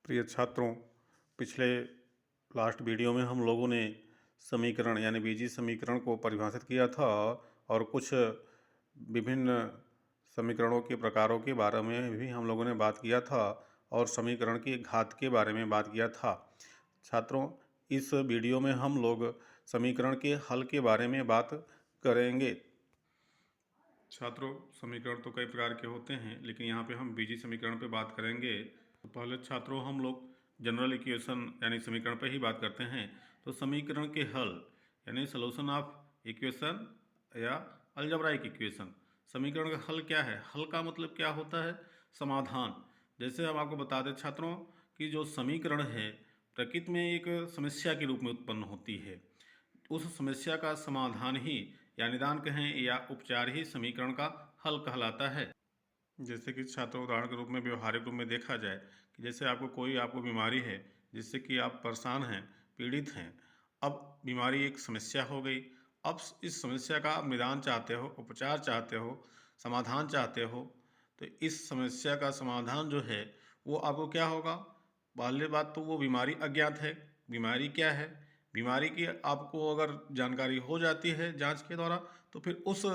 प्रिय छात्रों, पिछले लास्ट वीडियो में हम लोगों ने समीकरण यानी बीजीय समीकरण को परिभाषित किया था और कुछ विभिन्न समीकरणों के प्रकारों के बारे में भी हम लोगों ने बात किया था और समीकरण की घात के बारे में बात किया था। छात्रों, इस वीडियो में हम लोग समीकरण के हल के बारे में बात करेंगे। छात्रों, समीकरण तो कई प्रकार के होते हैं, लेकिन यहाँ पे हम बीजीय समीकरण पे बात करेंगे। तो पहले छात्रों हम लोग जनरल इक्वेशन यानी समीकरण पे ही बात करते हैं। तो समीकरण के हल यानी सॉल्यूशन ऑफ इक्वेशन या अलजेब्राइक इक्वेशन, समीकरण का हल क्या है? हल का मतलब क्या होता है? समाधान। जैसे हम आपको बता दें छात्रों कि जो समीकरण है प्रकृति में एक समस्या के रूप में उत्पन्न होती है। उस समस्या का समाधान ही या निदान कहें या उपचार ही समीकरण का हल कहलाता है। जैसे कि छात्रों उदाहरण के रूप में व्यवहारिक रूप में देखा जाए कि जैसे आपको बीमारी है जिससे कि आप परेशान हैं, पीड़ित हैं। अब बीमारी एक समस्या हो गई। अब इस समस्या का आप निदान चाहते हो, उपचार चाहते हो, समाधान चाहते हो। तो इस समस्या का समाधान जो है वो आपको क्या होगा? पहली बात तो वो बीमारी अज्ञात है। बीमारी क्या है? बीमारी की आपको अगर जानकारी हो जाती है जांच के द्वारा तो फिर उस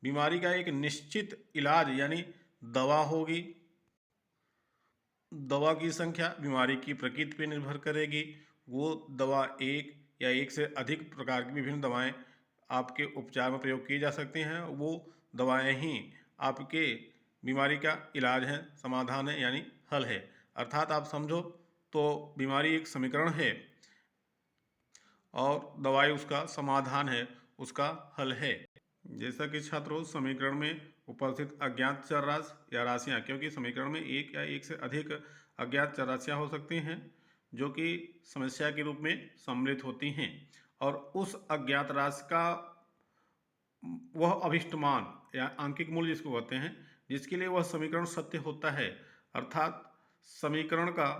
बीमारी का एक निश्चित इलाज यानी दवा होगी। दवा की संख्या बीमारी की प्रकृति पर निर्भर करेगी। वो दवा एक या एक से अधिक प्रकार की विभिन्न दवाएं आपके उपचार में प्रयोग की जा सकती हैं। वो दवाएं ही आपके बीमारी का इलाज है, समाधान है यानी हल है। अर्थात आप समझो तो बीमारी एक समीकरण है और दवाई उसका समाधान है, उसका हल है। जैसा कि छात्रों समीकरण में उपस्थित अज्ञात चर राशि या राशियाँ, क्योंकि समीकरण में एक या एक से अधिक अज्ञात चर राशियाँ हो सकती हैं जो कि समस्या के रूप में सम्मिलित होती हैं और उस अज्ञात राशि का वह अभिष्ट मान या आंकिक मूल्य जिसको कहते हैं, जिसके लिए वह समीकरण सत्य होता है। अर्थात समीकरण का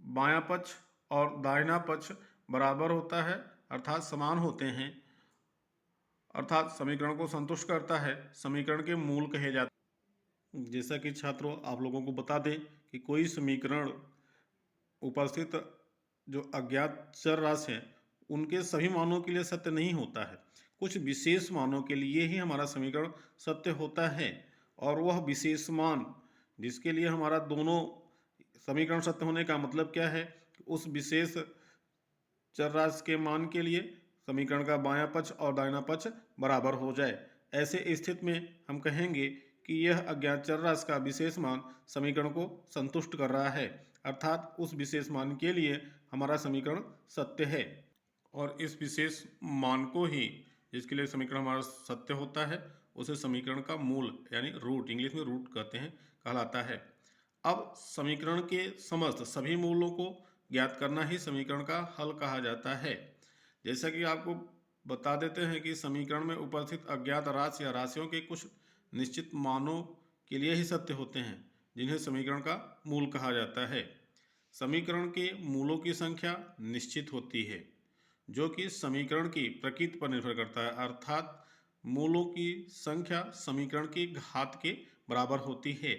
बायां पक्ष और दाहिना पक्ष बराबर होता है, अर्थात समान होते हैं। अर्थात समीकरण को संतुष्ट करता है, समीकरण के मूल कहे जाते हैं। जैसा कि छात्रों आप लोगों को बता दें कि कोई समीकरण उपस्थित जो अज्ञात चर राशि हैं उनके सभी मानों के लिए सत्य नहीं होता है। कुछ विशेष मानों के लिए ही हमारा समीकरण सत्य होता है और वह विशेष मान जिसके लिए हमारा दोनों समीकरण सत्य होने का मतलब क्या है? उस विशेष चर राशि के मान के लिए समीकरण का बायां पक्ष और दाहिना पक्ष बराबर हो जाए। ऐसे स्थिति में हम कहेंगे कि यह अज्ञात चर राशि का विशेष मान समीकरण को संतुष्ट कर रहा है, अर्थात उस विशेष मान के लिए हमारा समीकरण सत्य है। और इस विशेष मान को ही जिसके लिए समीकरण हमारा सत्य होता है उसे समीकरण का मूल यानी रूट, इंग्लिश में रूट कहते हैं, कहलाता है। अब समीकरण के समस्त सभी मूलों को ज्ञात करना ही समीकरण का हल कहा जाता है। जैसा कि आपको बता देते हैं कि समीकरण में उपस्थित अज्ञात राशि या राशियों के कुछ निश्चित मानों के लिए ही सत्य होते हैं जिन्हें समीकरण का मूल कहा जाता है। समीकरण के मूलों की संख्या निश्चित होती है जो कि समीकरण की प्रकृति पर निर्भर करता है, अर्थात मूलों की संख्या समीकरण की घात के बराबर होती है।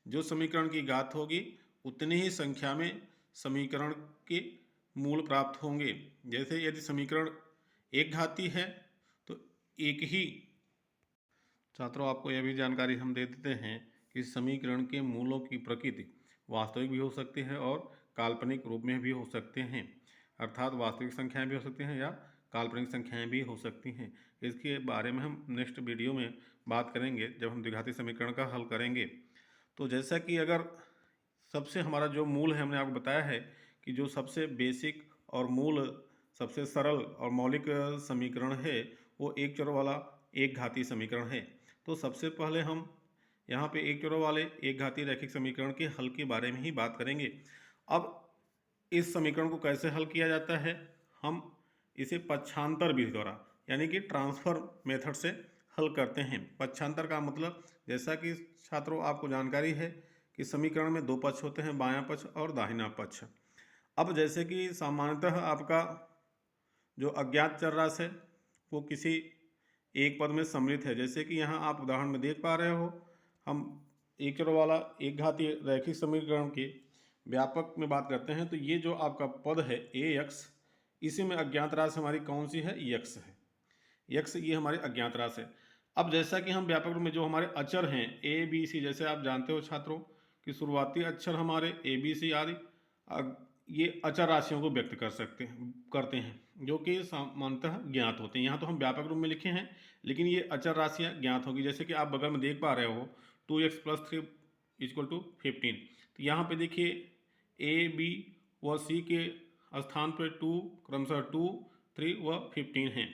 जो समीकरण की घात होगी उतनी ही संख्या में समीकरण के मूल प्राप्त होंगे। जैसे यदि समीकरण एक घाती है तो एक ही। छात्रों आपको यह भी जानकारी हम दे देते हैं कि समीकरण के मूलों की प्रकृति वास्तविक भी हो सकती है और काल्पनिक रूप में भी हो सकते हैं, अर्थात वास्तविक संख्याएं भी हो सकती हैं या काल्पनिक संख्याएं भी हो सकती हैं। इसके बारे में हम नेक्स्ट वीडियो में बात करेंगे जब हम द्विघाती समीकरण का हल करेंगे। तो जैसा कि अगर सबसे हमारा जो मूल है, हमने आपको बताया है कि जो सबसे बेसिक और मूल सबसे सरल और मौलिक समीकरण है वो एक चरों वाला एक घाती समीकरण है। तो सबसे पहले हम यहाँ पे एक चरों वाले एक घाती रैखिक समीकरण के हल के बारे में ही बात करेंगे। अब इस समीकरण को कैसे हल किया जाता है? हम इसे पक्षांतर विधि द्वारा यानी कि ट्रांसफर मेथड से हल करते हैं। पक्षांतर का मतलब, जैसा कि छात्रों आपको जानकारी है कि समीकरण में दो पक्ष होते हैं, बायां पक्ष और दाहिना पक्ष। अब जैसे कि सामान्यतः आपका जो अज्ञात चर राशि है वो किसी एक पद में सम्मिलित है। जैसे कि यहाँ आप उदाहरण में देख पा रहे हो, हम एक चरों वाला एक घाती रैखिक समीकरण के व्यापक में बात करते हैं तो ये जो आपका पद है ए एक्स, इसी में अज्ञात राशि हमारी कौन सी है, यक्स है। यक्स ये हमारी अज्ञात राशि है। अब जैसा कि हम व्यापक रूप में जो हमारे अक्षर हैं ए बी सी, जैसे आप जानते हो छात्रों कि शुरुआती अक्षर हमारे ए बी सी आदि ये अचर राशियों को व्यक्त करते हैं जो कि सामान्यतः ज्ञात होते हैं। यहाँ तो हम व्यापक रूप में लिखे हैं, लेकिन ये अचर राशियाँ ज्ञात होगी। जैसे कि आप बगल में देख पा रहे हो 2x+3 = 15। तो यहाँ पे देखिए ए बी व सी के स्थान पर 2 क्रमशः 2 3 व 15 हैं।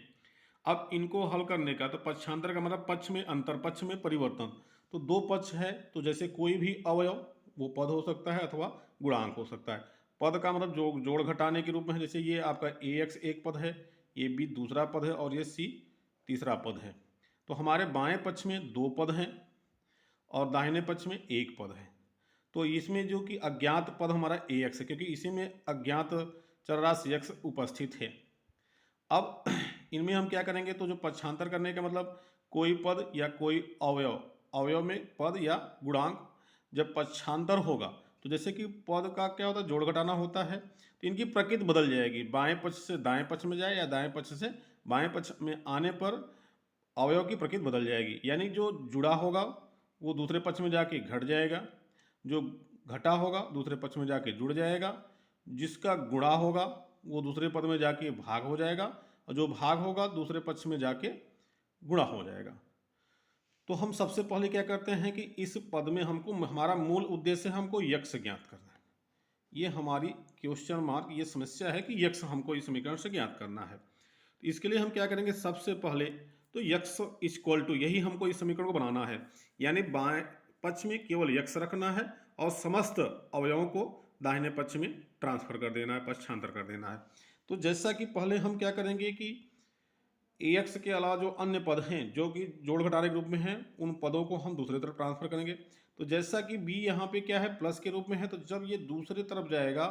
अब इनको हल करने का तो पक्षांतर का मतलब पक्ष में अंतर, पक्ष में परिवर्तन। तो दो पक्ष है तो जैसे कोई भी अवयव वो पद हो सकता है अथवा गुणांक हो सकता है। पद का मतलब जोड़ घटाने के रूप में है। जैसे ये आपका ए एक्स एक पद है, ये बी दूसरा पद है और ये सी तीसरा पद है। तो हमारे बाएं पक्ष में दो पद हैं और दाहिने पक्ष में एक पद है। तो इसमें जो कि अज्ञात पद हमारा ए एक्स है, क्योंकि इसी में अज्ञात चर राशि एक्स उपस्थित है। अब इनमें हम क्या करेंगे, तो जो पक्षांतर करने का मतलब कोई पद या कोई अवयव में पद या गुणांक जब पक्षांतर होगा तो जैसे कि पद का क्या होता है, जोड़ घटाना होता है, तो इनकी प्रकृति बदल जाएगी। बाएं पक्ष से दाएं पक्ष में जाए या दाएं पक्ष से बाएं पक्ष में आने पर अवयव की प्रकृति बदल जाएगी। यानी जो जुड़ा होगा वो दूसरे पक्ष में जाके घट जाएगा, जो घटा होगा दूसरे पक्ष में जाके जुड़ जाएगा, जिसका गुणा होगा वो दूसरे पद में जाके भाग हो जाएगा और जो भाग होगा दूसरे पक्ष में जाके गुणा हो जाएगा। तो हम सबसे पहले क्या करते हैं कि इस पद में हमको हमारा मूल उद्देश्य हमको यक्स ज्ञात करना है। ये हमारी क्वेश्चन मार्क ये समस्या है कि यक्स हमको इस समीकरण से ज्ञात करना है। तो इसके लिए हम क्या करेंगे, सबसे पहले तो यक्स इक्वल टू, यही हमको इस समीकरण को बनाना है। यानी बाएं पक्ष में केवल यक्स रखना है और समस्त अवयवों को दाहिने पक्ष में ट्रांसफर कर देना है, पक्षांतर कर देना है। तो जैसा कि पहले हम क्या करेंगे कि ए एक्स के अलावा जो अन्य पद हैं जो कि जोड़ घटाने के रूप में हैं, उन पदों को हम दूसरी तरफ ट्रांसफर करेंगे। तो जैसा कि बी यहाँ पे क्या है, प्लस के रूप में है, तो जब ये दूसरी तरफ जाएगा